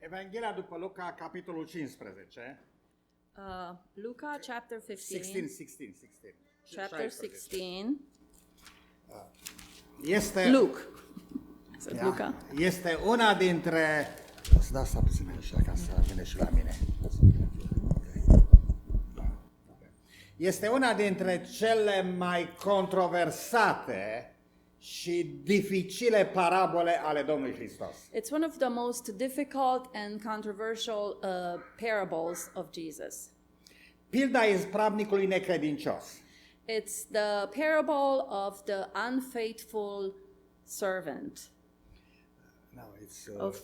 Evanghelia după Luca, capitolul 15. Luca chapter 15. 16. Chapter 16. Este, Luke. Luca. este una dintre... O să dau să puțin așa ca să vină și la mine. Este una dintre cele mai controversate și dificile parabole ale Domnului Hristos. It's one of the most difficult and controversial parables of Jesus. Pilda ispravnicului necredincios. It's the parable of the unfaithful servant. No, it's Of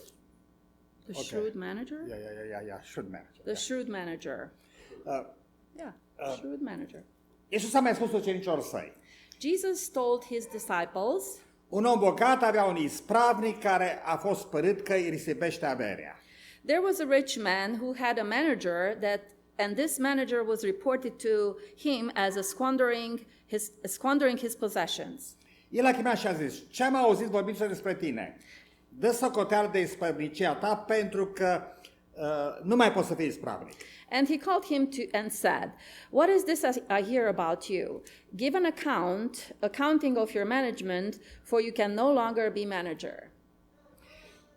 the shrewd manager? Yeah, shrewd manager. The shrewd manager. Shrewd manager. Iisus a mai spus ucenicilor săi. Jesus told his disciples, Un om bogat avea un ispravnic care a fost părât că îi risipește averea. there was a rich man who had a manager and this manager was reported to him as squandering his possessions. El a chemat și a zis, ce am auzit vorbindu-se despre tine? Dă socoteală de ispravnicia ta pentru că nu mai poți să fii ispravnic. And he called him and said, "What is this I hear about you? Give an accounting of your management, for you can no longer be manager."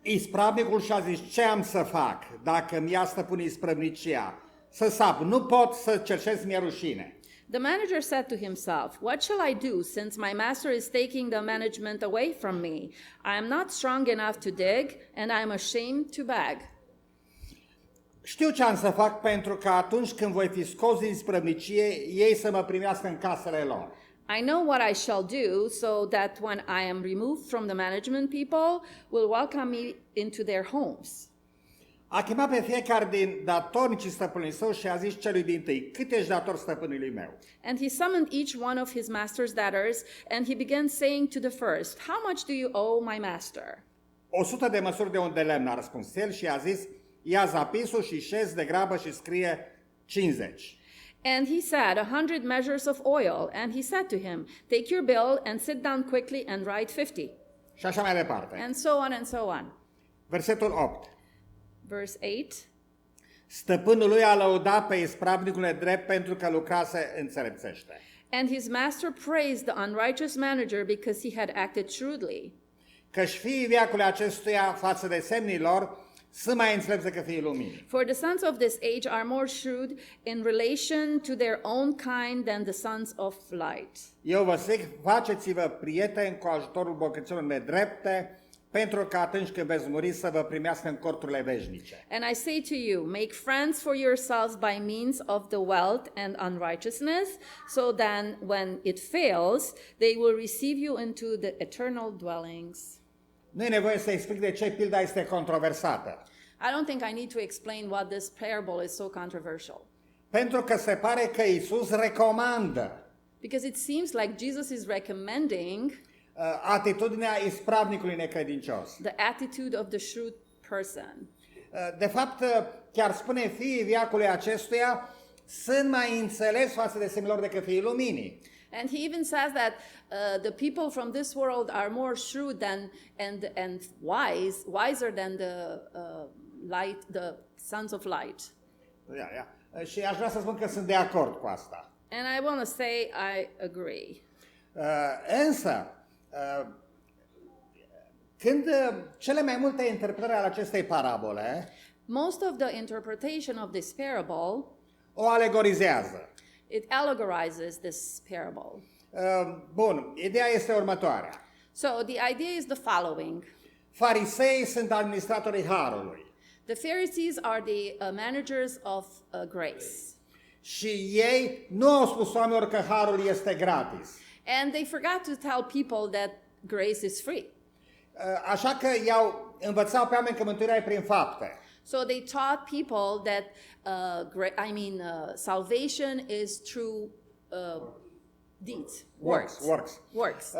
Ispravnicul și-a zis, ce am să fac dacă mi-a stăpân ispravnicia? Să sap, nu pot să cerșesc mie rușine. The manager said to himself, "What shall I do since my master is taking the management away from me? I am not strong enough to dig, and I am ashamed to beg." Știu ce am să fac pentru că atunci când voi fi scos din ispravnicie, ei să mă primească în casele lor. I know what I shall do so that when I am removed from the management people will welcome me into their homes. A chemat pe fiecare din datornicii stăpânului său și a zis celui dintâi, cât ești dator stăpânului meu? And he summoned each one of his master's debtors, and he began saying to the first, "How much do you owe my master?" 100 de măsuri de un de lemn, a răspuns el și a zis, ia zapisul și șezi de grabă și scrie 50. And he said, 100 measures of oil. And he said to him, "Take your bill and sit down quickly and write 50. Și așa mai departe. And so on and so on. Versetul 8. Verse 8. Stăpânul lui a lăudat pe ispravnicul nedrept pentru că lucrase înțelepțește. And his master praised the unrighteous manager because he had acted shrewdly. Căci fiii veacului acestuia față de semnii lor sunt mai înțelepți decât fiii luminii. For the sons of this age are more shrewd in relation to their own kind than the sons of light. Eu vă zic, faceți-vă prieteni cu ajutorul bogăților nedrepte, pentru că atunci când veți muri să vă primească în corturile veșnice. And I say to you, make friends for yourselves by means of the wealth and unrighteousness, so then when it fails, they will receive you into the eternal dwellings. Nu e nevoie să explic de ce pilda este controversată. I don't think I need to explain what this parable is so controversial. Pentru că se pare că Iisus recomandă Because it seems like Jesus is recommending atitudinea ispravnicului necredincios. the attitude of the shrewd person. De fapt, chiar spune fiii veacului acestuia sunt mai înțelepți față de semnilor decât fiii luminii. And he even says that the people from this world are more shrewd and wiser than the sons of light. Și aș vrea să spun că sunt de acord cu asta. And I want to say I agree. Însă, când cele mai multe interpretări ale acestei parabole Most of the interpretation of this parable, o alegorizează. it allegorizes this parable. Bun, ideea este următoarea. So the idea is the following. Farisei sunt administratorii harului The Pharisees are the managers of grace. și ei nu au spus oamenilor că harul este gratis. And they forgot to tell people that grace is free. Așa că i-au învățat pe oameni că mântuirea e prin fapte. So they taught people that salvation is through deeds, works.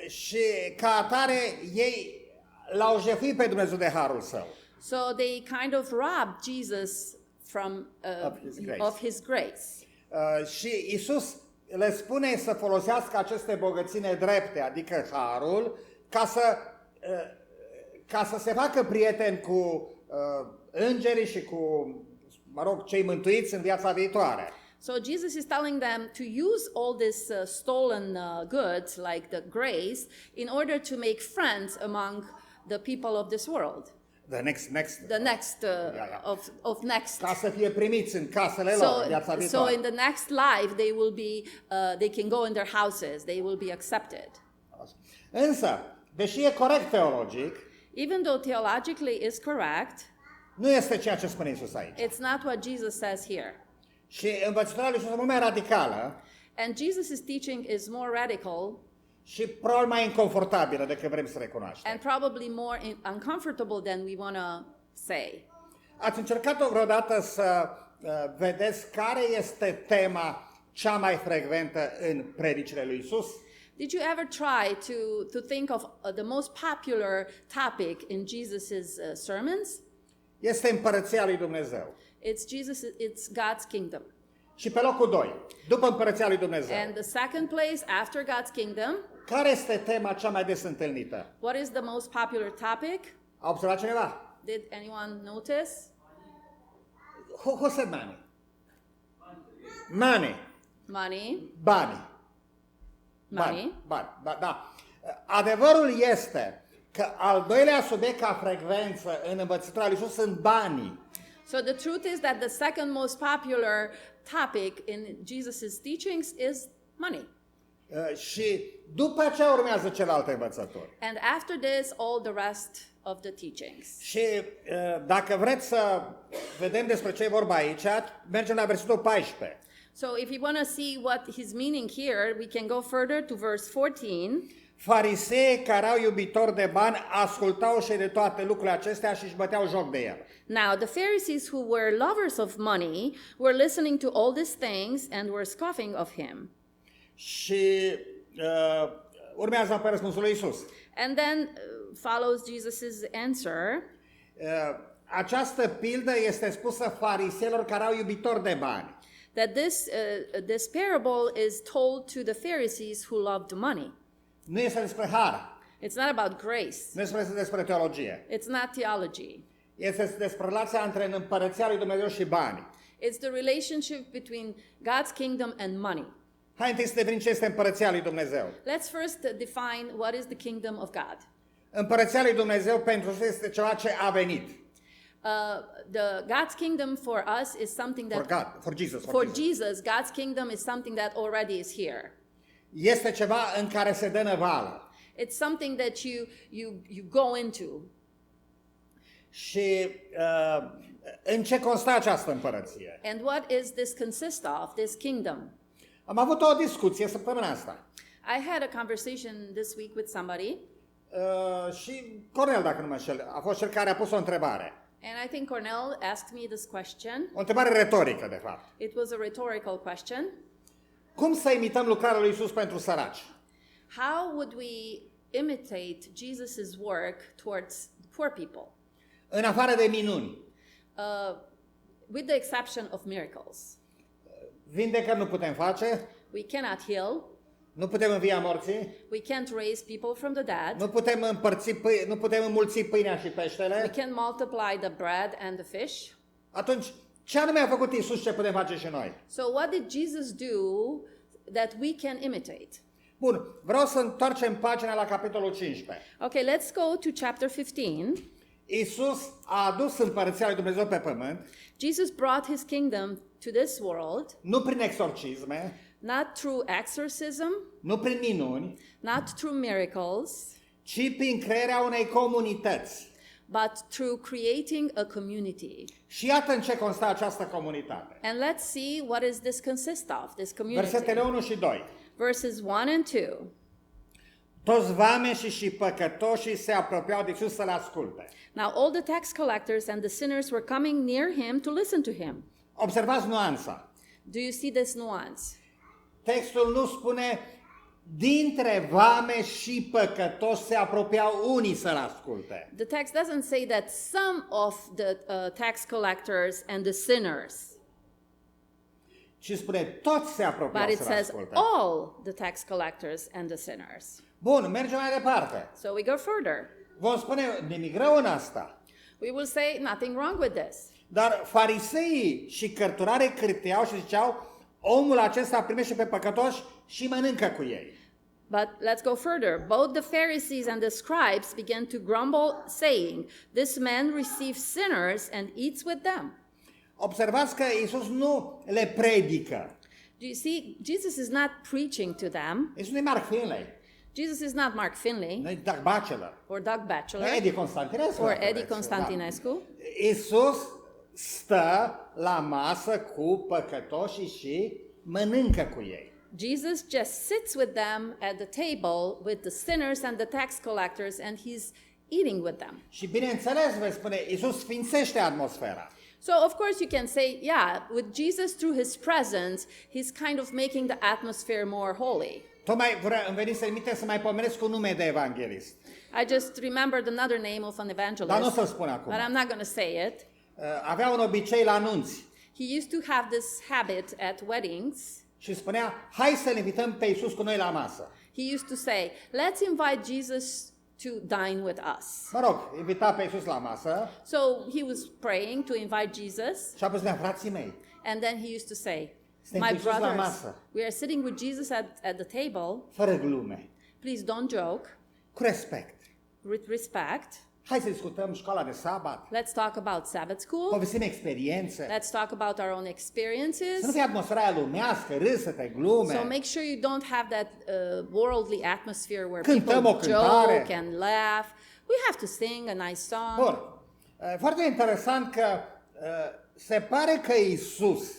Și ca atare ei l-au jefuit pe Dumnezeu de harul său. So they kind of robbed Jesus of his grace. Și Iisus le spune să folosească aceste bogății nedrepte, adică harul, ca să se facă prieten cu îngerii și cu, cei mântuiți în viața viitoare. So Jesus is telling them to use all this stolen goods, like the grace, in order to make friends among the people of this world. The next. Of next. Ca să fie primiți în casele lor, în viața So viitoare. in the next life, they will be, they can go in their houses. They will be accepted. Însă, deși e corect teologic, Even though theologically is correct, nu este ceea ce spune Iisus aici. it's not what Jesus says here. Și învățătura lui Iisus e mult mai radicală And Jesus' teaching is more radical și probabil mai inconfortabilă decât vrem să recunoaștem. and probably more uncomfortable than we want to say. Ați încercat vreodată să vedeți care este tema cea mai frecventă în predicile lui Iisus? Did you ever try to think of the most popular topic in Jesus' sermons? Este împărăția lui Dumnezeu. It's God's kingdom. Și pe locul 2, după împărăția lui Dumnezeu, And the second place after God's kingdom, care este tema cea mai des întâlnită? what is the most popular topic? A observat cineva? Did anyone notice? Who said money? Money. Money. Bani. Money. Bani, da. Adevărul este că al doilea subiect ca frecvență în învățătura lui Iisus sunt banii. So the truth is that the second most popular topic in Jesus' teachings is money. Și după aceea urmează celelalte învățături. And after this, all the rest of the teachings. Și dacă vreți să vedem despre ce e vorba aici, mergem la versetul 14. So if you want to see what he's meaning here, we can go further to verse 14. Farisei care au iubitori de bani ascultau și de toate lucrurile acestea și își băteau joc de el. Now, the Pharisees who were lovers of money were listening to all these things and were scoffing of him. Și urmează apoi răspunsul lui Iisus. And then follows Jesus' answer. Această pildă este spusă fariseilor care au iubitori de bani. That this parable is told to the Pharisees who loved money. Nu este despre har. It's not about grace. Nu este despre teologie. It's not theology. Este despre relația între împărăția lui Dumnezeu și bani. It's the relationship between God's kingdom and money. Hai întâi să definim ce este împărăția lui Dumnezeu. Let's first define what is the kingdom of God. Împărăția lui Dumnezeu pentru noi este ceva ce a venit. The God's kingdom for us is something that For Jesus. Jesus, God's kingdom is something that already is here. Este ceva în care se dă năvală. It's something that you go into. Și în ce constă această împărăție? And what is this consist of, this kingdom? Am avut o discuție săptămâna asta. I had a conversation this week with somebody. Și Cornel, dacă nu mă înșel, a fost cel care a pus o întrebare. And I think Cornell asked me this question. O întrebare retorică, de fapt. It was a rhetorical question. Cum să imităm lucrarea lui Iisus pentru săraci? How would we imitate Jesus' work towards the poor people? În afară de minuni. With the exception of miracles. Vindecări nu putem face. We cannot heal. Nu putem învia morții. We can't raise people from the dead. Nu putem înmulți pâinea și peștele. We can't multiply the bread and the fish. Atunci, ce anume a făcut Iisus ce putem face și noi? So what did Jesus do that we can imitate? Bun, vreau să întoarcem pagina la capitolul 15. Okay, let's go to chapter 15. Iisus a adus împărăția lui Dumnezeu pe pământ. Jesus brought his kingdom to this world, Nu prin exorcisme, not through exorcism, nu prin minuni, not through miracles, ci prin crearea unei comunități. but through creating a community. Și iată în ce constă această comunitate. And let's see what is this consist of, this community. Versetele 1 și 2. Verses 1 and 2. Toți vameșii și păcătoșii se apropiau de Iisus să-L asculte. Now all the tax collectors and the sinners were coming near him to listen to him. Observați nuanța. Do you see this nuance? Textul nu spune dintre vame și păcătoși se apropiau unii să-L asculte. The text doesn't say that some of the tax collectors and the sinners, Ci spune toți se apropiau but it să-L says asculte. all the tax collectors and the sinners. Bun, mergem mai departe. So we go further. Vom spune nimic rău în asta. we will say nothing wrong with this. Dar fariseii și cărturarii cârteau și ziceau, omul acesta primește pe păcătoși și mănâncă cu ei. But let's go further. Both the Pharisees and the scribes began to grumble, saying, "This man receives sinners and eats with them." Observați că Iisus nu le predică. Do you see, Jesus is not preaching to them. Iisus nu e Mark Finley, Jesus is not Mark Finley nu e Doug Batchelor, or Doug nu Batchelor e Eddie Constantinescu. or dacă Eddie vreți, Constantinescu. Da. Iisus stă la masă cu păcătoșii și mănâncă cu ei. Jesus just sits with them at the table with the sinners and the tax collectors, and he's eating with them. Și bineînțeles, vei spune, Iisus sfințește atmosfera. So, of course, you can say, yeah, with Jesus through his presence, he's kind of making the atmosphere more holy. Tocmai îmi venise în minte să mai pomenesc un nume de evanghelist. I just remembered another name of an Dar nu o evangelist, să-l spun acum. but I'm not going to say it. Avea un obicei la anunți He used to have this habit at weddings. și spunea, hai să-L invităm pe Iisus cu noi la masă. He used to say, let's invite Jesus to dine with us. Mă rog, invita pe Iisus la masă So he was praying to invite Jesus, și apoi spunea, frații mei, and then he used to say, Suntem cu my Iisus la brothers, masă. we are sitting with Jesus at the table. fără glume, Please don't joke, cu respect. with respect. Hai să discutăm școala de sabat, Let's talk about Sabbath school. povestim experiențe, Let's talk about our own să nu experiences. fie atmosfera aia lumească, râsete, glume. So make sure you don't have that worldly atmosphere where Cântăm o people cântare. joke and laugh. We have to sing a nice song. Bun. Foarte interesant că se pare că Iisus,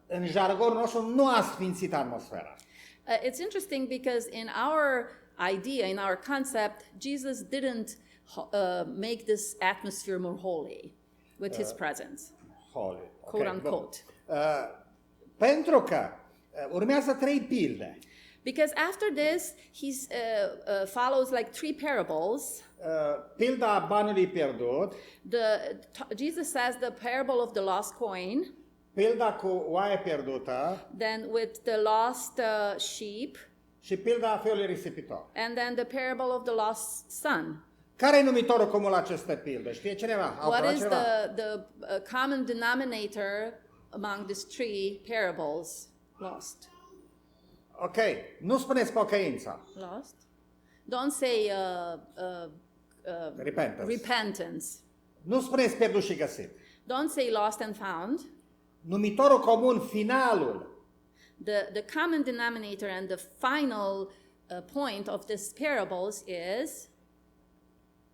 în jargonul nostru, nu a sfințit atmosfera. It's interesting because in our idea, in our concept, Jesus didn't make this atmosphere more holy with his presence, Holy. quote Ok, bun. unquote. Pentru că urmează 3 pilde. Because after this, he follows like 3 parables. Pilda banului pierdut, Jesus says the parable of the lost coin, pilda cu oaia pierdută then with the lost sheep, și pilda fiului risipitor. and then the parable of the lost son. Care e numitorul comun la aceste pilde? Știe cineva? What is cineva? the common denominator among these 3 parables? Lost. Ok, nu spuneți pocăința. Lost. Don't say Repentance. repentance. Nu spuneți pierdut și găsit. Don't say lost and found. Numitorul comun, finalul, The common denominator and the final point of these parables is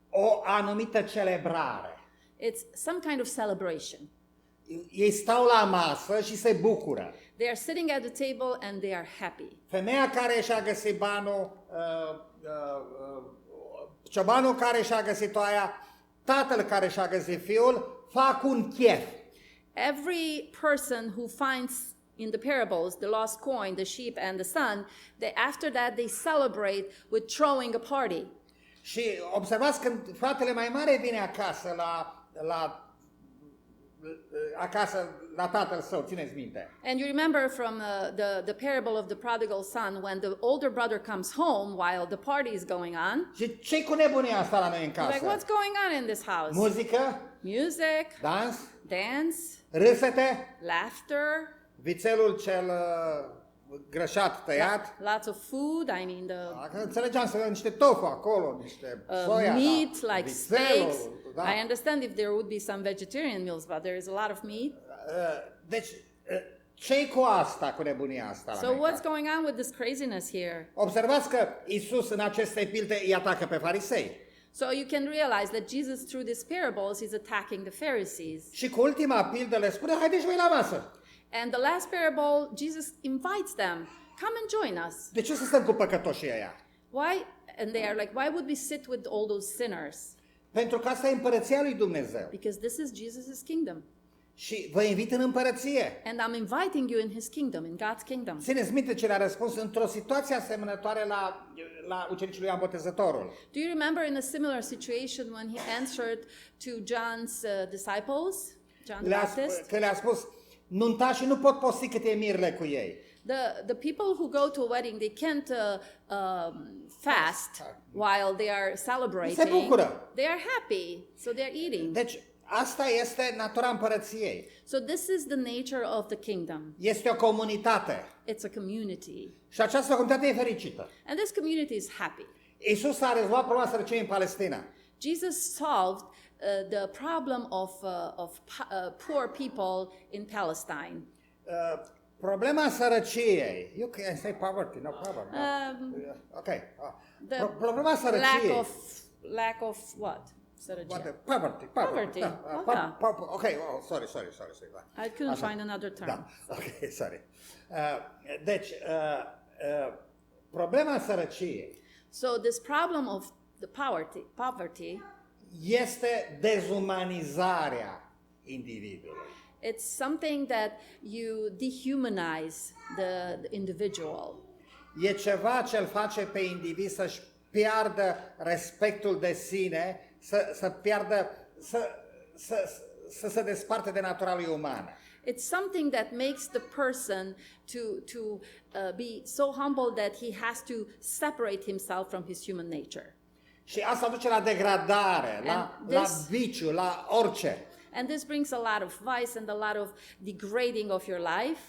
o anumită celebrare. it's some kind of celebration. Ei stau la masă și se bucură. They are sitting at the table and they are happy. Femeia care și-a găsit banul, ciobanul care și-a găsit oaia, tatăl care și-a găsit fiul, fac un chef. Every person who finds in the parables the lost coin, the sheep, and the son, after that they celebrate with throwing a party. Și observați când fratele mai mare vine acasă acasă la tatăl său, țineți minte. And you remember from the parable of the prodigal son, when the older brother comes home while the party is going on. Și ce cu nebunia asta la noi în casă? Like, what's going on in this house? Muzică, Music, dans, dance, râsete, laughter, vițelul cel grășat tăiat. lots of food. I mean, Dacă înțelegeam să niște tofu acolo, niște soia, meat, da, like vițelul, steaks. da. I understand if there would be some vegetarian meals, but there is a lot of meat. Deci, ce-i cu asta, cu nebunia asta la So noi în what's casă? going on with this craziness here? Observați că Iisus în aceste pilde îi atacă pe farisei. So you can realize that Jesus, through these parables, is attacking the Pharisees. Și cu ultima pildă le spune, haideți voi la masă. And the last parable, Jesus invites them, come and join us. De ce să stăm cu păcătoșii ăia? Why? And they are like, why would we sit with all those sinners? Pentru că asta e împărăția lui Dumnezeu. Because this is Jesus' kingdom. Și vă invit în împărăție. And I'm inviting you in his kingdom, in God's kingdom. Țineți minte ce le-a răspuns într-o situație asemănătoare la ucenicii lui Ioan Botezătorul. Do you remember in a similar situation when he answered to John's disciples, John the Baptist? Că le-a spus, nuntașii nu pot posti cât e mirele cu ei. The people who go to a wedding, they can't fast while they are celebrating. bucură. They are happy, so they're eating. Deci, asta este natura împărăției. So this is the nature of the kingdom. Este o comunitate. It's a community. Și această comunitate e fericită. And this community is happy. Iisus a rezolvat problema sărăciei în Palestina. Jesus solved the problem of poor people in Palestine. Problema sărăciei. You can say poverty, no problem. Ok. Problema sărăciei. Lack of what? Sărăcia. Poverty. Poverty. Ok, sorry. I couldn't find another term. Da, ok, sorry. Deci, problema sărăciei So this problem of the poverty, este dezumanizarea individului. it's something that you dehumanize the individual. E ceva ce îl face pe individ să-și piardă respectul de sine, să piardă, să se desparte de natura lui umană. It's something that makes the person to be so humble that he has to separate himself from his human nature. Și asta duce la degradare, la viciu, la orice. And this brings a lot of vice and a lot of degrading of your life.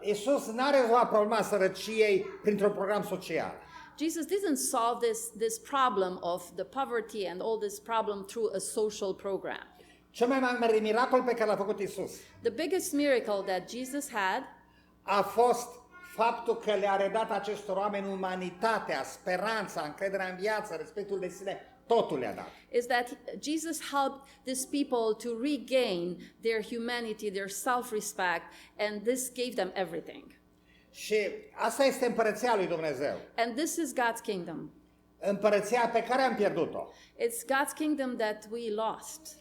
Iisus n-a rezolvat problema sărăciei printr-un program social. Jesus didn't solve this problem of the poverty and all this problem through a social program. Cel mai mare miracol pe care l-a făcut Iisus The biggest miracle that Jesus had a fost faptul că le-a redat acestor oameni umanitatea, speranța, încrederea în viață, respectul de sine, totul le-a dat. is that Jesus helped these people to regain their humanity, their self-respect, and this gave them everything. Și asta este împărăția lui Dumnezeu. And this is God's kingdom. Împărăția pe care am pierdut-o. It's God's kingdom that we lost.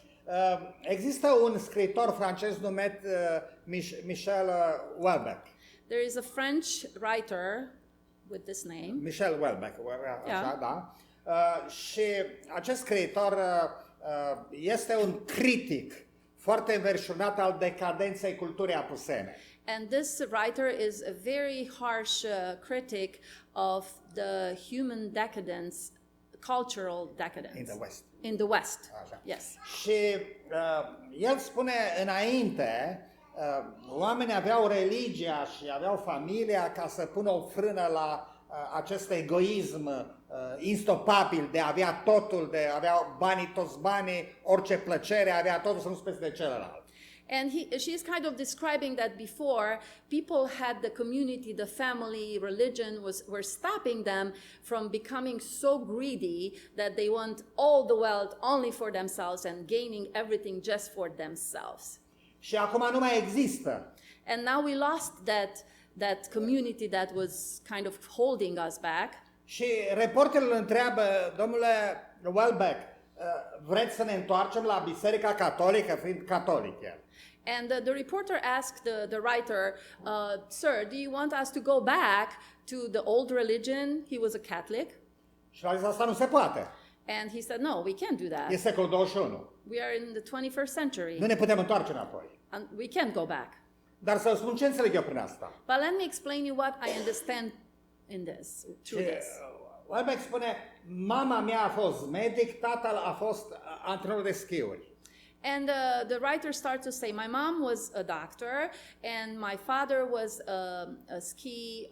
Există un scriitor francez numit Michel Houellebecq. There is a French writer with this name. Michel Houellebecq, așa, da. Și acest scriitor este un critic foarte înverșunat al decadenței culturii apusene. And this writer is a very harsh critic of the human decadence, cultural decadence. In the West. In the West, Așa. yes. Și el spune înainte, oamenii aveau religia și aveau familia ca să pună o frână la acest egoism instopabil de a avea totul, de a avea banii, toți banii, orice plăcere, avea totul să nu spese de celălalt. And she is kind of describing that before people had the community, the family, religion were stopping them from becoming so greedy that they want all the wealth only for themselves and gaining everything just for themselves. Și acum nu mai există. And now we lost that community that was kind of holding us back. Și reporterul întreabă, domnule Houellebecq, vreți să ne întoarcem la Biserica Catolică, fiind catolic el? And the reporter asked the writer, sir, do you want us to go back to the old religion? He was a Catholic. Și a zis, asta nu se poate. And he said, no, we can't do that. E secolul 21. We are in the 21st century. Nu ne putem întoarce înapoi. And we can't go back. Dar să spun ce înțeleg eu prin asta. But let me explain you what I understand in this, through this. Houellebecq spune, mama mea a fost medic, tatăl a fost antrenor de schiuri. And the writer starts to say, my mom was a doctor and my father was a ski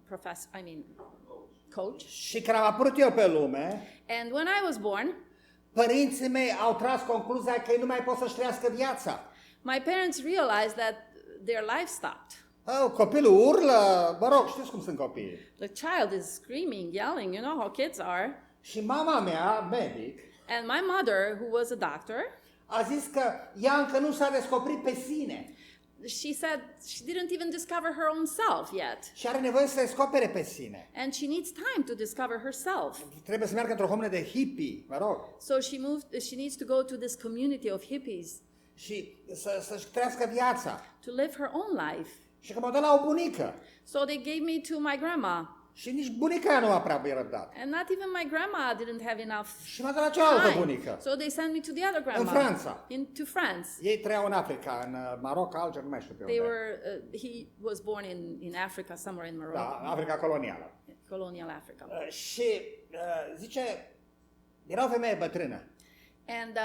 professor, coach. Și când am apărut eu pe lume, And when I was born, părinții mei au tras concluzia că ei nu mai pot să-și trăiască viața. my parents realized that their life stopped. Copilul urlă, mă rog, știți cum sunt copiii. The child is screaming, yelling, you know how kids are. Și mama mea, medic, And my mother, who was a doctor, a zis că ea încă nu s-a descoperit pe sine. she said she didn't even discover her own self yet. Și are nevoie să descopere pe sine. And she needs time to discover herself. Trebuie să meargă într-o comună de hippie, mă rog. So she needs to go to this community of hippies Și să-și trăiască viața. to live her own life. Și că m-a dat la o bunică. So they gave me to my grandma. Și nici bunica nu a prea răbdat. And not even my grandma didn't have enough Și m-a dat la cealaltă time. bunică. So they sent me to the other grandma. Franța. To France. Ei trăiau în Africa, în Maroc, Alger, nu mai știu pe They unde. were, he was born in Africa, somewhere in Morocco. Da, Africa colonială. Colonial Africa. Și zice, era o femeie bătrână. And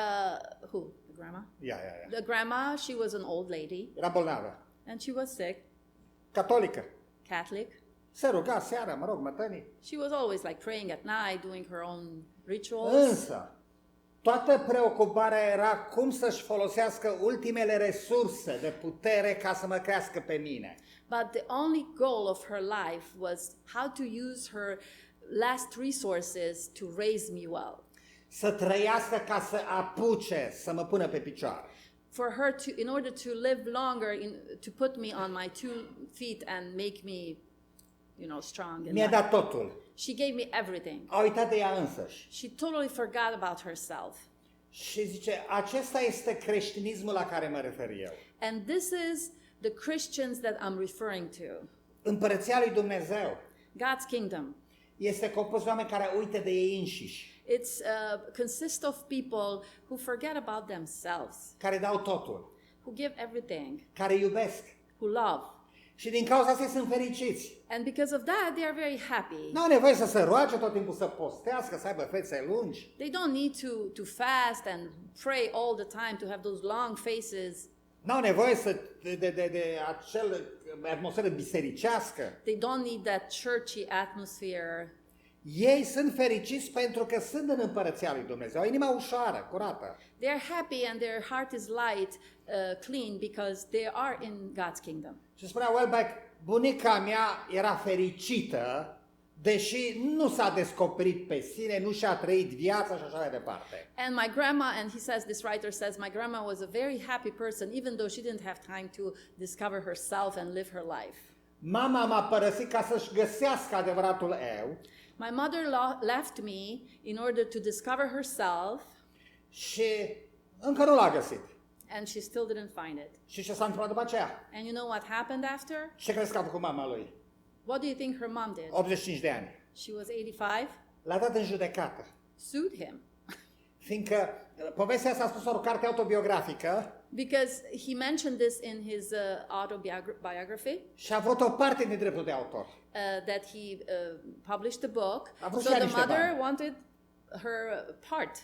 who? The grandma? Ia. The grandma, she was an old lady, Era bolnavă. and she was sick, Catolică. Catholic. Se ruga seara, mă rog, mătănii. She was always like praying at night, doing her own rituals. Însă, toată preocuparea era cum să-și folosească ultimele resurse de putere ca să mă crească pe mine. But the only goal of her life was how to use her last resources to raise me well. Să trăiască ca să apuce să mă pună pe picioare. For her to, in order to live longer, to put me on my 2 feet and make me, strong. Mi-a dat totul. She gave me everything. A uitat de ea însăși. She totally forgot about herself. Și zice, acesta este creștinismul la care mă refer eu. And this is the Christians that I'm referring to. Împărăția lui Dumnezeu God's kingdom. este compus de oameni care uită de ei înșiși, It's consists of people who forget about themselves, care dau totul, who give everything, care iubesc. who love. Și din cauza asta sunt fericiți. And because of that, they are very happy. Nu au nevoie să se roage tot timpul, să postească, să aibă fețe lungi. They don't need to fast and pray all the time to have those long faces. Nu au nevoie de acel atmosferă bisericească. They don't need that churchy atmosphere. Ei sunt fericiți pentru că sunt în împărăția lui Dumnezeu. Au inima ușoară, curată. They are happy and their heart is light, clean, because they are in God's kingdom. Și spunea Welbeck, bunica mea era fericită, deși nu s-a descoperit pe sine, nu și-a trăit viața și așa mai departe. And my grandma, and this writer says, my grandma was a very happy person, even though she didn't have time to discover herself and live her life. Mama m-a părăsit ca să-și găsească adevăratul eu. My mother left me in order to discover herself, Și încă nu l-a găsit. and she still didn't find it. Și ce s-a întâmplat după aceea? And you know what happened after? Ce crezi că a făcut mama lui? What do you think her mom did? 85 de ani. She was 85, L-a dat în judecată. sued him. Fiindcă povestea asta a spus o carte autobiografică Because he mentioned this in his autobiography, și a avut o parte din dreptul de autor. that he published the book. A vrut So și ea the niște mother bani. wanted her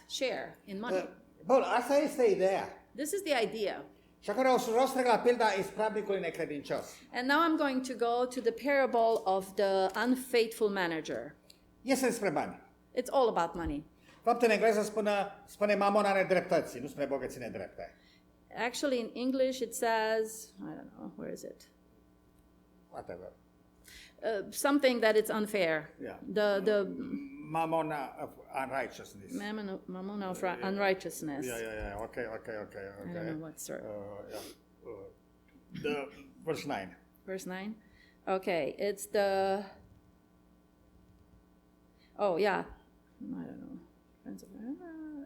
share in money. Bun, asta este ideea. This is the idea. Și acum vreau să trec la pilda ispravnicului necredincios. And now I'm going to go to the parable of the unfaithful manager. Este despre bani. It's all about money. Fapt, în engleză spune Mamona nedreptății, nu spune bogății nedrepte. Actually, in English, it says, I don't know, where is it? Whatever. Something that it's unfair. Yeah. The Mamona of unrighteousness. Mamona of unrighteousness. Yeah. Okay. I don't know what, sir. The verse 9. Verse 9? Okay, it's the... Oh, yeah. I don't know. Friends of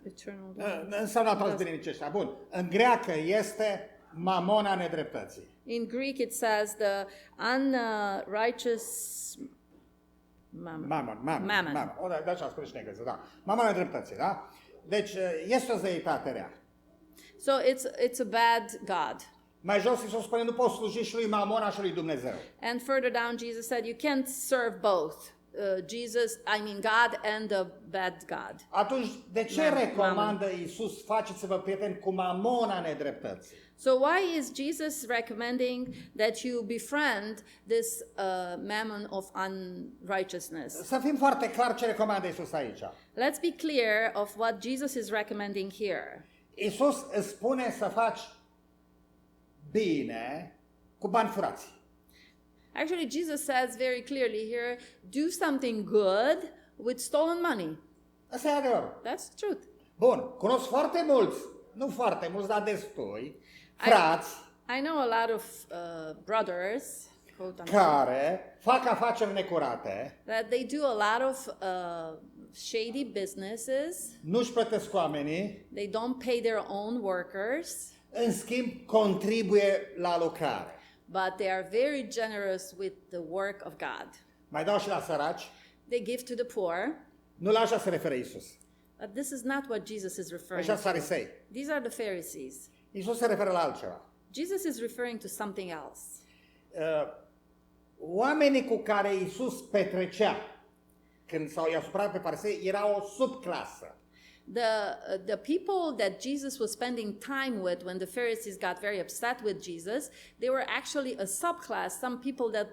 eternal... Înseamnă toți bineniceștia. Bun. În greacă este Mamona nedreptății. In Greek, it says the unrighteous mammon. O, da, așa spune și în engleză, da. Mamona nedreptății, da? Deci, este o zeitate rea. So it's a bad God. Mai jos Iisus spune, nu poți sluji și lui Mamona și lui Dumnezeu. And further down, Jesus said, you can't serve both. God and the bad God. Atunci, de ce recomandă Iisus, faceți-vă prieteni cu Mamona nedreptății? So why is Jesus recommending that you befriend this mammon of unrighteousness? Să fim foarte clar ce recomandă Iisus aici. Let's be clear of what Jesus is recommending here. Iisus îți spune să faci bine cu bani furați. Actually, Jesus says very clearly here, do something good with stolen money. Asta e adevărul. That's the truth. Bun, cunosc foarte mulți, nu foarte mulți, dar destui, frați I know a lot of brothers, quote unquote, care fac afaceri necurate, that they do a lot of shady businesses. nu-și plătesc oamenii, They don't pay their own workers, în schimb contribuie la lucrare. but they are very generous with the work of God. mai dau și la săraci. They give to the poor. Nu la așa se referă Iisus. But this is not what Jesus is referring Așa to. farisei. These are the Pharisees. Iisus se referă la altceva. Jesus is referring to something else. Oamenii cu care Iisus petrecea când i-au supărat pe farisei era o subclasă. The people that Jesus was spending time with when the Pharisees got very upset with Jesus, they were actually a subclass, some people that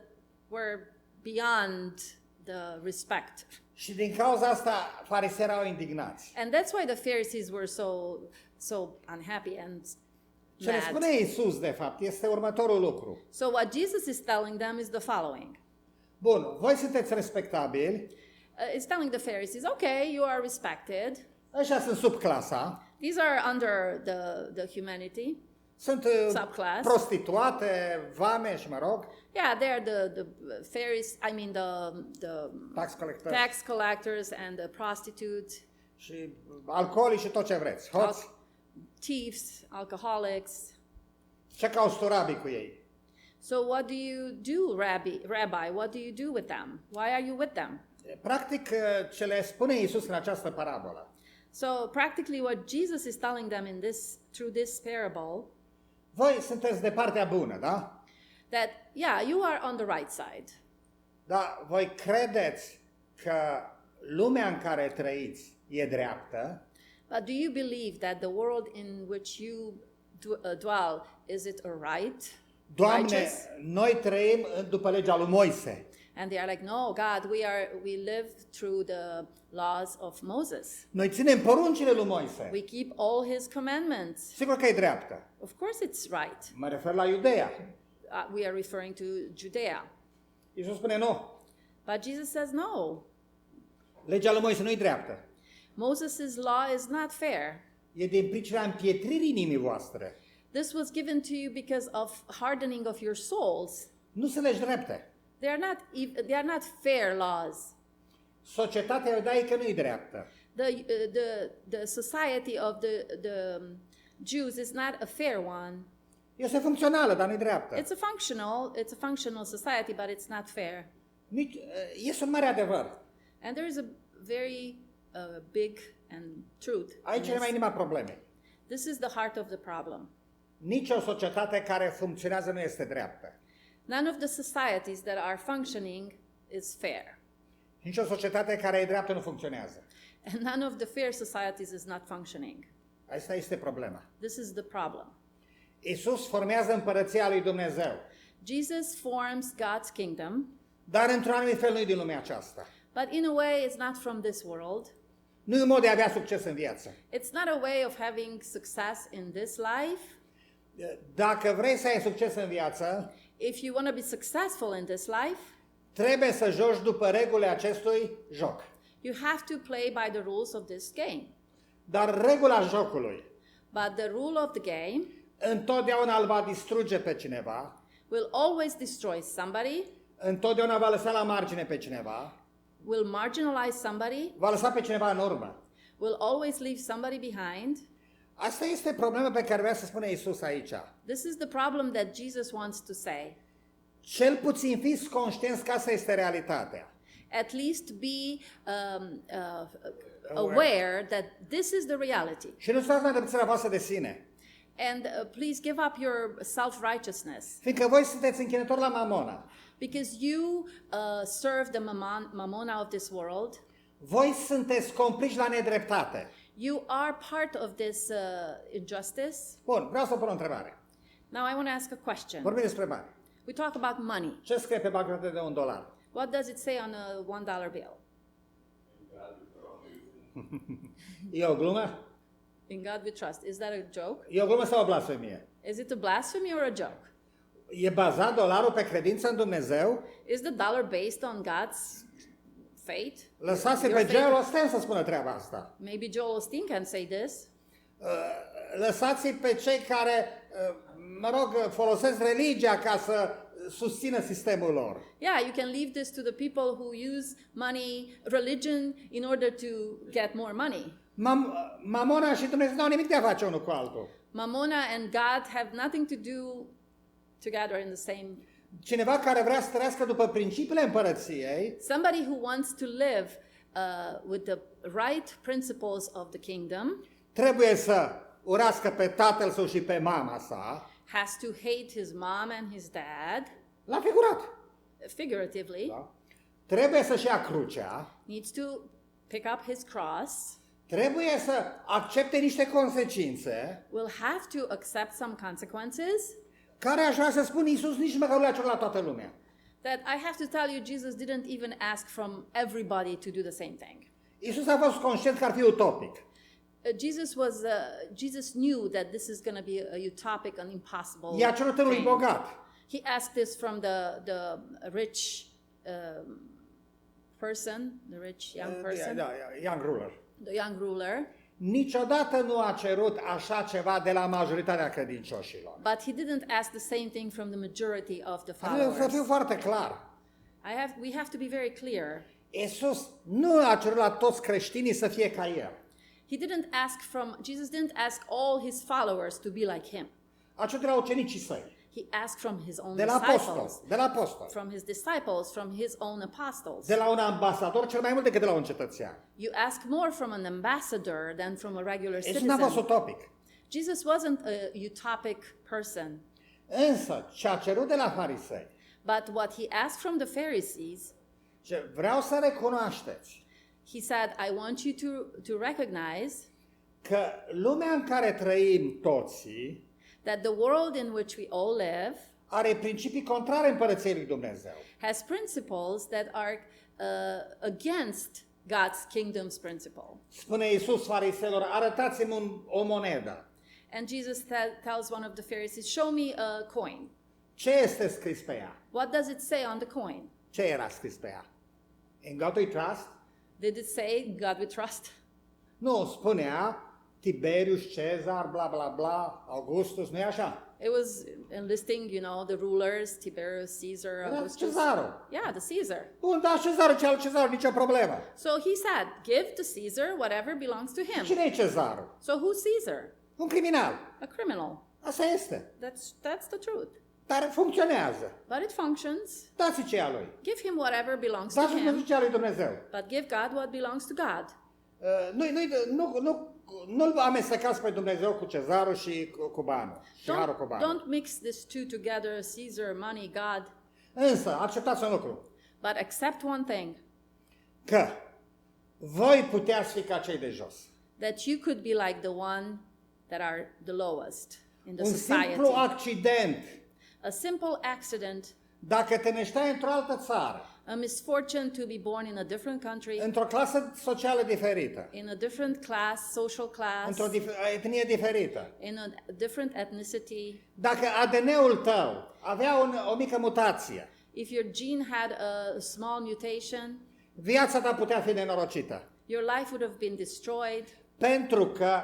were beyond the respect. Și din cauza asta farisei erau indignați. And that's why the Pharisees were so unhappy and Ce le spune mad. Iisus, de fapt, este următorul lucru. So what Jesus is telling them is the following. Bun, voi sunteți respectabili, It's telling the Pharisees, okay, you are respected. ăștia sunt subclasa, These are under the humanity. sunt Subclass. prostituate, vame și mă rog, Yeah, they're the Pharisees, I mean the tax collectors tax collectors and the prostitutes, și alcoolii și tot ce vreți, hoți. thieves, alcoholics. Ce cauți tu, rabii, cu ei? So what do you do, Rabbi? What do you do with them? Why are you with them? Practic, ce le spune Iisus în această parabolă. So practically what Jesus is telling them through this parable, Voi sunteți de partea bună, da? that yeah, you are on the right side. Dar voi credeți că lumea în care trăiți e dreaptă? But do you believe that the world in which you dwell, is it a right? Doamne, Righteous? noi trăim după legea lui Moise. And they are like, no, God, we live through the laws of Moses. Noi ținem poruncile lui Moise. We keep all his commandments. Sigur că e dreaptă. Of course it's right. Mă refer la Iudeea. We are referring to Judea. Iisus spune nu. But Jesus says, no, Legea lui Moise nu e dreaptă. Moses' law is not fair. E din pricina împietririi inimii voastre. This was given to you because of hardening of your souls. Nu sunt legi drepte. They are not fair laws. Societatea iudaică nu e dreaptă. The society of the Jews is not a fair one. Este funcțională, dar nu e dreaptă. It's a functional society, but it's not fair. Este un mare adevăr. And there is a very big and truth. Aici e mai inima problemei. This is the heart of the problem. Nici o societate care funcționează nu este dreaptă. None of the societies that are functioning is fair. Nici o societate care e dreaptă nu funcționează. And none of the fair societies is not functioning. Asta este problema. This is the problem. Iisus formează împărăția lui Dumnezeu, Jesus forms God's kingdom, dar într-un anumit fel nu e din lumea aceasta. but in a way it's not from this world. Nu e un mod de a avea succes în viață. It's not a way of having success in this life. Dacă vrei să ai succes în viață, If you want to be successful in this life, trebuie să joci după regulile acestui joc. you have to play by the rules of this game. Dar regula jocului But the rule of the game întotdeauna îl va distruge pe cineva, will always destroy somebody, întotdeauna va lăsa la margine pe cineva, will marginalize somebody, va lăsa pe cineva în urmă. will always leave somebody behind. Asta este problema pe care vrea să spune Iisus aici. This is the problem that Jesus wants to say. Cel puțin fiți conștienți că asta este realitatea. At least be aware that this is the reality. Și nu stați mai dreptățirea voastră de sine. And please give up your self-righteousness. Fiindcă voi sunteți închinători la Mamona. Because you serve the Mamona of this world. Voi sunteți complici la nedreptate. You are part of this injustice. Bun, vreau să pun o întrebare. Now I want to ask a question. Vorbim despre bani. We talk about money. Ce scrie pe bancnotă de $1? What does it say on a $1 bill? E o glumă? In God we trust. Is that a joke? E o glumă sau o blasfemie? Is it a blasphemy or a joke? E bazat dolarul pe credință în Dumnezeu? Is the dollar based on God's fate? Lăsați Your pe faith? Joel Osteen să spună treaba asta. Maybe Joel Osteen can say this. Lăsați pe cei care, folosesc religia ca să susțină sistemul lor. Yeah, you can leave this to the people who use money, religion, in order to get more money. Mamona și Dumnezeu nu au nimic de a face unul cu altul. Mamona and God have nothing to do together in the same cineva care vrea să trăiască după principiile împărăției, somebody who wants to live with the right principles of the kingdom trebuie să urască pe tatăl său și pe mama sa, has to hate his mom and his dad, la figurat. figuratively, Da? Trebuie să-și ia crucea, needs to pick up his cross, trebuie să accepte niște consecințe, will have to accept some consequences care aș vrea să spun Iisus nici măcar nu le-a cerut la toată lumea. that I have to tell you Jesus didn't even ask from everybody to do the same thing. Iisus a fost conștient că ar fi utopic. Jesus knew that this is going to be a utopic, an impossible I-a cerut unui thing. bogat. He asked this from the rich person, the rich young person, Da, young ruler. the young ruler. Niciodată nu a cerut așa ceva de la majoritatea credincioșilor. But he didn't ask the same thing from the majority of the Trebuie să fiu followers. foarte clar. We have to be very clear. Iisus nu a cerut la toți creștinii să fie ca El. Jesus didn't ask all his followers to be like him. A cerut de la ucenicii săi, He asked from his own de la apostoli, disciples, de la apostoli, from his disciples, from his own apostles. de la un ambasador cel mai mult decât de la un cetățean. You ask more from an ambassador than from a regular Iisus n-a fost citizen. utopic. Jesus wasn't a utopic person. Însă, ce a cerut de la farisei, But what he asked from the Pharisees, ce vreau să recunoașteți he said, I want you to recognize că lumea în care trăim toții that the world in which we all live are principii contrare împărăției lui Dumnezeu. has principles that are against God's kingdom's principle. Spune Iisus fariseilor, arătați-mi o monedă. And Jesus tells one of the Pharisees, show me a coin. Ce este scris pe ea? What does it say on the coin? Ce era scris pe ea? In God we trust? Did it say God we trust? Nu, spunea Tiberius, Cezar, bla bla bla, Augustus, nu e așa? It was enlisting, the rulers, Tiberius, Caesar, Era Augustus. Cezarul. Yeah, the Caesar. Bun, da, Cezarul, ce al Cezarul, nicio problemă. So he said, give to Caesar whatever belongs to him. Cine e Cezarul? So who's Caesar? Un criminal. A criminal. Asta este. That's the truth. Dar funcționează. But it functions. Dați ce e a lui. Give him whatever belongs to Dați-mi him, ce e a lui Dumnezeu. but give God what belongs to God. Nu-l amestecați pe Dumnezeu cu Cezarul și cu banul. Și harul cu banul. Don't mix these two together, Caesar, money, God. Însă, acceptați un lucru. But accept one thing, Că voi puteați fi ca cei de jos. that you could be like the one that are the lowest in the Un society. simplu accident, A simple accident, dacă te nășteai într-o altă țară, a misfortune to be born in a different country, într-o clasă socială diferită, in a different class, social class, într-o etnie diferită, in a different ethnicity. dacă ADN-ul tău avea o mică mutație, If your gene had a small mutation, viața ta putea fi nenorocită. your life would have been destroyed Pentru că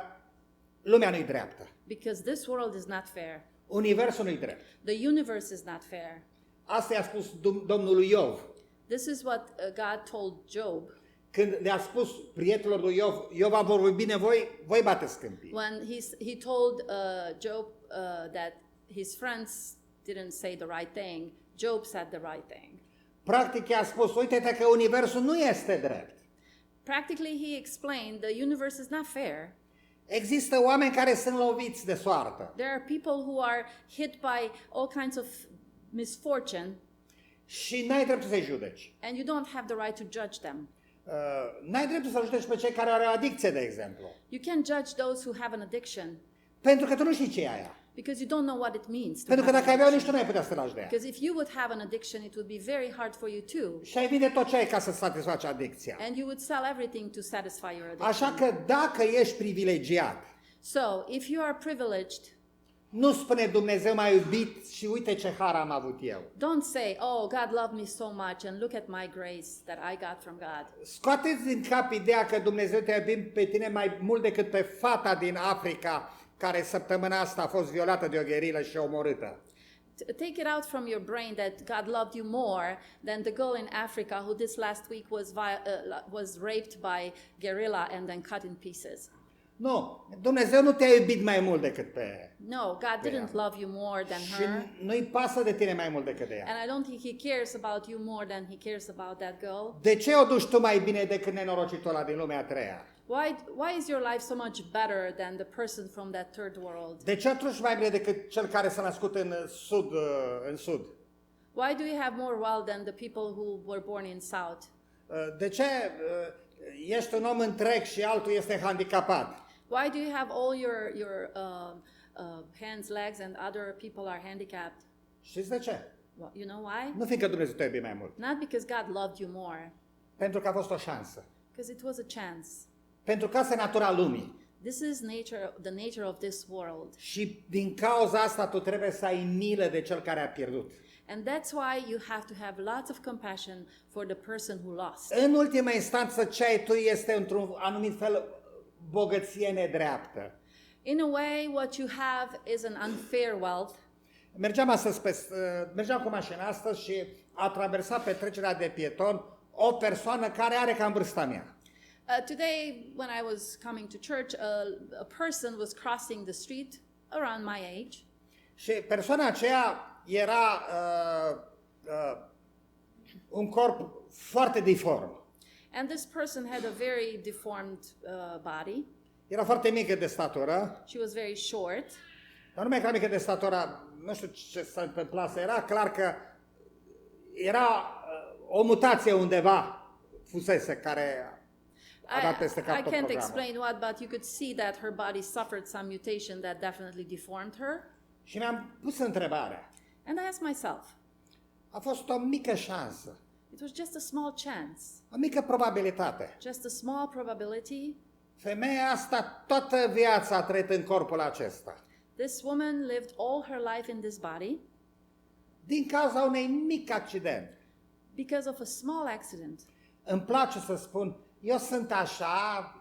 lumea nu-i dreaptă. because this world is not fair. Universul nu-i drept. The universe is not fair. Asta i-a spus Domnul lui Iov. This is what God told Job Când le-a spus prietenilor lui Iov, Iov a vorbit bine, voi bateți câmpii. when he told Job that his friends didn't say the right thing. Job said the right thing. Practic i-a spus, uite-te că universul nu este drept. Practically, he explained the universe is not fair. Există oameni care sunt loviți de soartă. There are people who are hit by all kinds of misfortune, Și n-ai dreptul să-i judeci. and you don't have the right to judge them. N-ai dreptul să judeci pe cei care au o adicție, de exemplu. You can't judge those who have an addiction Pentru că tu nu știi ce e aia. because you don't know what it means to Pentru că have dacă an ai avea, addiction. nici tu nu ai putea să te lași de ea. Because if you would have an addiction, it would be very hard for you too. Și ai vinde tot ce ai ca să satisfaci adicția. And you would sell everything to satisfy your addiction. Așa că dacă ești privilegiat, So, if you are privileged, nu spune Dumnezeu m-a iubit și uite ce har am avut eu. don't say, oh, God loved me so much and look at my grace that I got from God. Scoateți din cap ideea că Dumnezeu te-a iubit pe tine mai mult decât pe fata din Africa care săptămâna asta a fost violată de o gherilă și omorâtă. Take it out from your brain that God loved you more than the girl in Africa who this last week was raped by guerrilla and then cut in pieces. Nu, Dumnezeu nu te-a iubit mai mult decât pe... No, God didn't love you more than Și her. nu-i pasă de tine mai mult decât de ea. And I don't think he cares about you more than he cares about that girl. De ce o duci tu mai bine decât nenorocitul ăla din lumea a treia? Why is your life so much better than the person from that third world? De ce o duci mai bine decât cel care s-a născut în sud? Why do you have more wealth than the people who were born in south? De ce ești un om întreg și altul este handicapat? Why do you have all your hands, legs, and other people are handicapped? Știți de ce? Well, you know why? Nu fiindcă Dumnezeu te iubi mai mult. Not because God loved you more, Pentru că a fost o șansă. because it was a chance. Pentru că asta e natura lumii. This is the nature of this world. Și din cauza asta tu trebuie să ai milă de cel care a pierdut. And that's why you have to have lots of compassion for the person who lost. În ultima instanță, ce ai tu este într-un anumit fel bogăție nedreaptă. In a way, what you have is an unfair wealth. Mergeam cu mașina astăzi și a traversat pe trecerea de pieton o persoană care are cam vârsta mea. Today, when I was coming to church, a person was crossing the street around my age. Și persoana aceea era un corp foarte deform. And this person had a very deformed body. Era foarte mică de statură, She was very short. dar nu mai era mică de statură, nu știu ce s-a întâmplat, era clar că era o mutație undeva fusese care a dat peste cap I tot can't programul. explain what, but you could see that her body suffered some mutation that definitely deformed her. Și mi-am pus întrebarea. And I asked myself, A fost o mică șansă, it was just a small chance, o mică probabilitate. just a small probability. Femeia asta toată viața a trăit în corpul acesta. This woman lived all her life in this body Din cauza unui mic accident. because of a small accident. Îmi place să spun, eu sunt așa,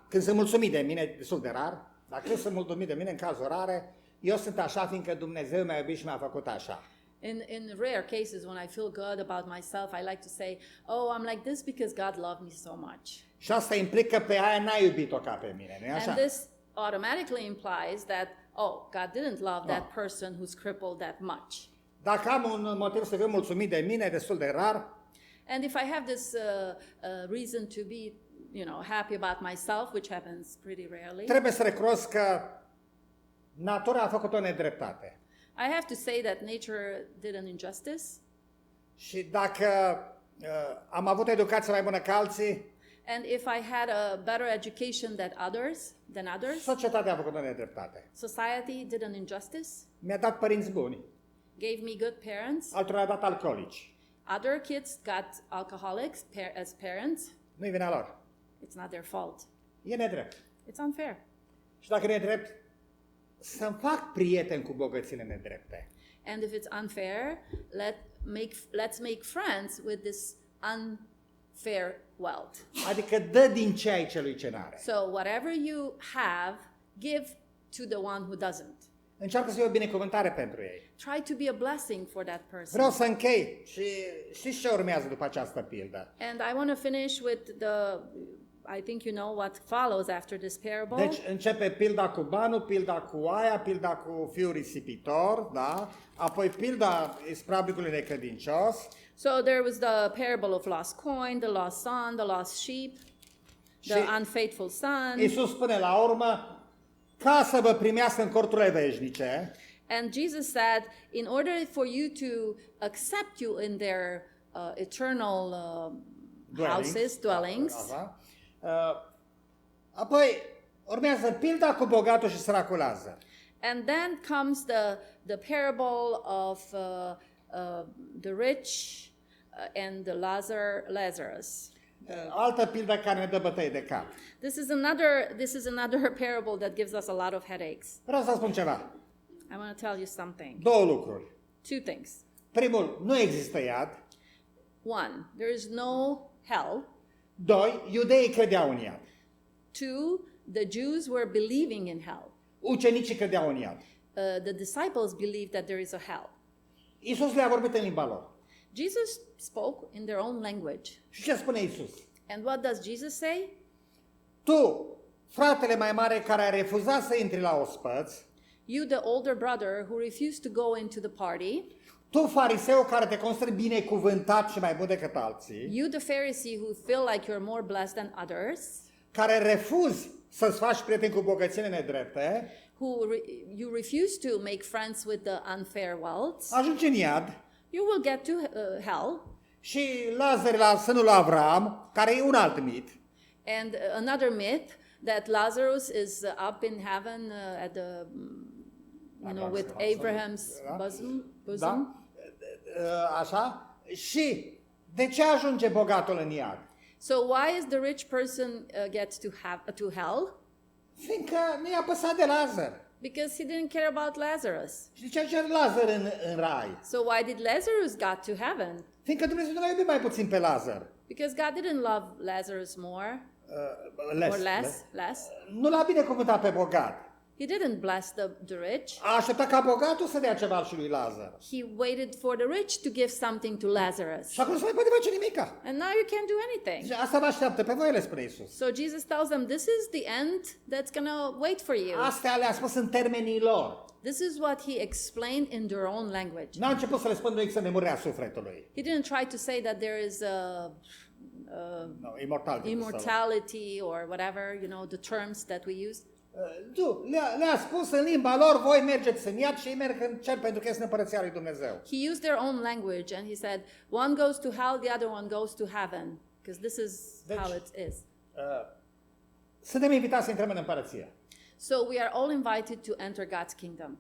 când sunt mulțumit de mine, destul de rar, dar când sunt mulțumit de mine, în cazuri rare, eu sunt așa fiindcă Dumnezeu m-a iubit și m-a făcut așa. In rare cases, when I feel good about myself, I like to say, oh, I'm like this because God loved me so much. Și asta implică pe aia n-a iubit-o ca pe mine, nu-i așa? And this automatically implies that, oh, God didn't love that person who's crippled that much. Dacă am un motiv să fiu mulțumit de mine, destul de rar, And if I have this reason to be, happy about myself, which happens pretty rarely, trebuie să recunosc că natura a făcut o nedreptate. I have to say that nature did an injustice. Și dacă am avut educație mai bună ca alții, And if I had a better education than others, societatea a făcut o nedreptate. society did an injustice, Mi-a dat părinți buni, gave me good parents. altora a dat alcoolici. Other kids got alcoholics as parents. Nu-i vina lor. It's not their fault. E nedrept. It's unfair. Și dacă e nedrept, să-mi fac prieteni cu bogățile nedrepte. And if it's unfair, let's make friends with this unfair wealth. Adică dă din ce ai celui ce n-are. So whatever you have, give to the one who doesn't. Încearcă să fie o binecuvântare pentru ei. Try to be a blessing for that person. Vreau să închei și știți ce urmează după această pildă? And I want to finish with I think you know what follows after this parable. Deci începe pilda cu banul, pilda cu aia, pilda cu fiul risipitor, da? Apoi pilda ispravnicului necredincios. So there was the parable of lost coin, the lost son, the lost sheep, the Și unfaithful son. Iisus spune la urmă, ca să vă primească în corturile veșnice, And Jesus said, in order for you to accept you in their eternal dwellings, Așa. Apoi urmează pilda cu bogatul și săracul Lazar. and then comes the parable of the rich and the Lazarus. Altă pildă care ne dă bătăi de cap. This is another parable that gives us a lot of headaches. Vreau să spun ceva. I want to tell you something. Două lucruri. Two things. Primul, nu există iad. One, there is no hell. Doi, iudeii credeau în iad. Two, the Jews were believing in hell. Ucenicii credeau în iad. The disciples believed that there is a hell. Iisus le-a vorbit în limba lor. Jesus spoke in their own language. Și ce spune Iisus? And what does Jesus say? Tu fratele mai mare care a refuzat să intri la ospăț, you the older brother who refused to go into the party, tu fariseu care te consideri binecuvântat și mai bun decât alții, you the Pharisee who feel like you're more blessed than others, care refuzi să-ți faci prieteni cu bogățile nedrepte, you refuse to make friends with the unfair wealth, ajungi în iad you will get to hell. și Lazar la sânul lui Avram, care e un alt mit, And another myth that Lazarus is up in heaven at the, with Abraham's bosom. Da? Așa? Și de ce ajunge bogatul în iad? So why is the rich person gets to hell? Fiindcă nu i-a păsat de Lazar. Because he didn't care about Lazarus. Și de ce ajunge Lazar în rai? So why did Lazarus got to heaven? Fiindcă Dumnezeu nu l-a iubit mai puțin pe Lazar. Because God didn't love Lazarus more or less. Nu l-a binecuvântat pe bogat. He didn't bless the rich. A așteptat ca bogatul să dea ceva și lui Lazar. He waited for the rich to give something to Lazarus. Și acum nu se mai poate face nimica. And now you can't do anything. Și asta vă așteaptă pe voi, le spune Iisus. So Jesus tells them, this is the end that's going to wait for you. Astea le-a spus în termenii lor. This is what he explained in their own language. N-a început să le spună lui să nemurirea sufletului. He didn't try to say that there is No, immortality or whatever, the terms that we use. Le-a spus în limba lor, voi mergeți în iad și ei merg în cer pentru că este în împărăția lui Dumnezeu. He used their own language and he said, one goes to hell, the other one goes to heaven. Because this is how it is. Suntem invitați să intrăm în împărăție. So we are all invited to enter God's kingdom.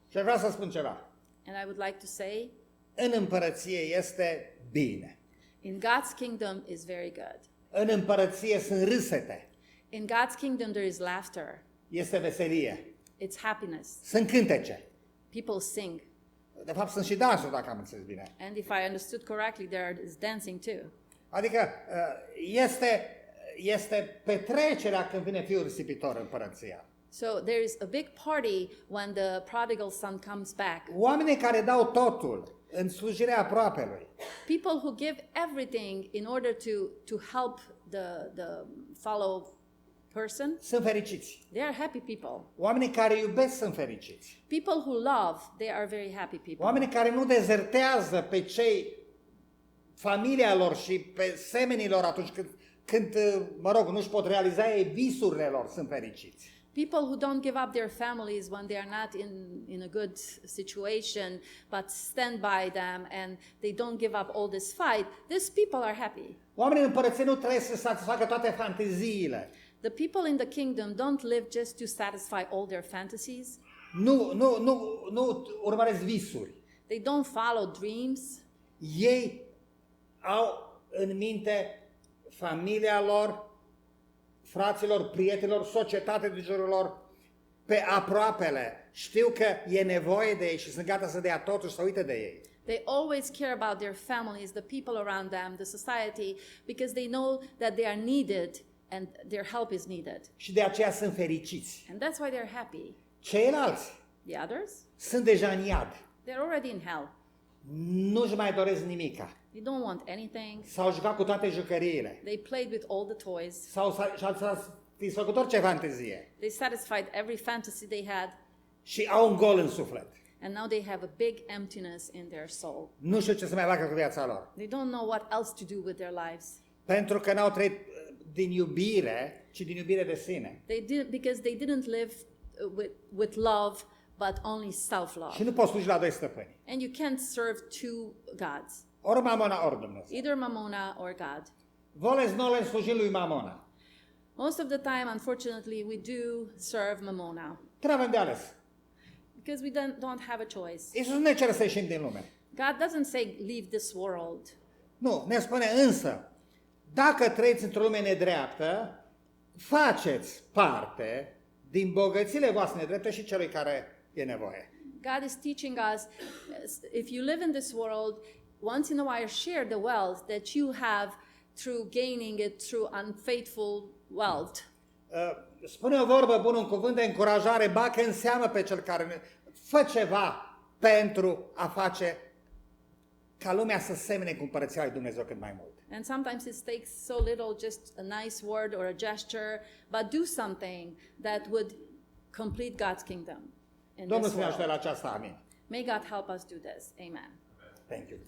Și vreau să spun ceva. And I would like to say, În împărăție este bine. in God's kingdom is very good. În împărăție sunt râsete. In God's kingdom there is laughter. Este veselie. It's happiness. Sunt cântece. People sing. De fapt sunt și dansuri, dacă am înțeles bine. And if I understood correctly, there is dancing too. Adică este petrecerea când vine fiul risipitor în împărăția. So there is a big party when the prodigal son comes back. Oamenii care dau totul în slujirea aproapelui. People who give everything in order to help the fellow person. Sunt fericiți. They are happy people. Oamenii care iubesc sunt fericiți. People who love, they are very happy people. Oamenii care nu dezertează pe familia lor și pe semenii lor atunci când nu-și pot realiza ei visurile lor, sunt fericiți. People who don't give up their families when they are not in a good situation, but stand by them and they don't give up all this fight, these people are happy. Oamenii în împărăție nu trebuie să satisfacă toate fanteziile. The people in the kingdom don't live just to satisfy all their fantasies. Nu urmăresc visuri. They don't follow dreams. Ei au în minte familia lor, fraților, prietenilor, societatea din jurul lor, pe aproapele. Știu că e nevoie de ei și sunt gata să dea totul și să uite de ei. They always care about their families, the people around them, the society, because they know that they are needed and their help is needed. Și de aceea sunt fericiți. And that's why they're happy. Ceilalți The others, sunt deja în iad. they're already in hell. Nu-și mai doresc nimica. They don't want anything. S-au jucat cu toate jucăriile. They played with all the toys. Și-au satisfăcut orice fantezie. They satisfied every fantasy they had. Și au un gol în suflet. And now they have a big emptiness in their soul. Nu știu ce să mai facă cu viața lor. They don't know what else to do with their lives. Pentru că n-au trăit din iubire, ci din iubire de sine. Because they didn't live with love, but only self-love. Și nu poți sluji la doi stăpâni. And you can't serve two gods. Ori Mamona, ori Dumnezeu. Either Mamona or God. Voles nole slujim lui Mamona. Most of the time, unfortunately, we do serve Mamona. Trebuie de ales. Because we don't have a choice. Iisus nu ne cere să ieșim din lume. God doesn't say, leave this world. Nu, ne spune însă, dacă trăiți într-o lume nedreaptă, faceți parte din bogățile voastre nedrepte și celui care e nevoie. God is teaching us, if you live in this world, once in a while share the wealth that you have through gaining it through unfaithful wealth. Spune o vorbă bună, un cuvânt de încurajare, bagă în seamă pe cel care fă ceva pentru a face ca lumea să semne cu împărăția lui Dumnezeu cât mai mult. And sometimes it takes so little, just a nice word or a gesture, but do something that would complete God's kingdom in Domnul this să ne ajute world. la aceasta, amin. May God help us do this. Amen. Thank you.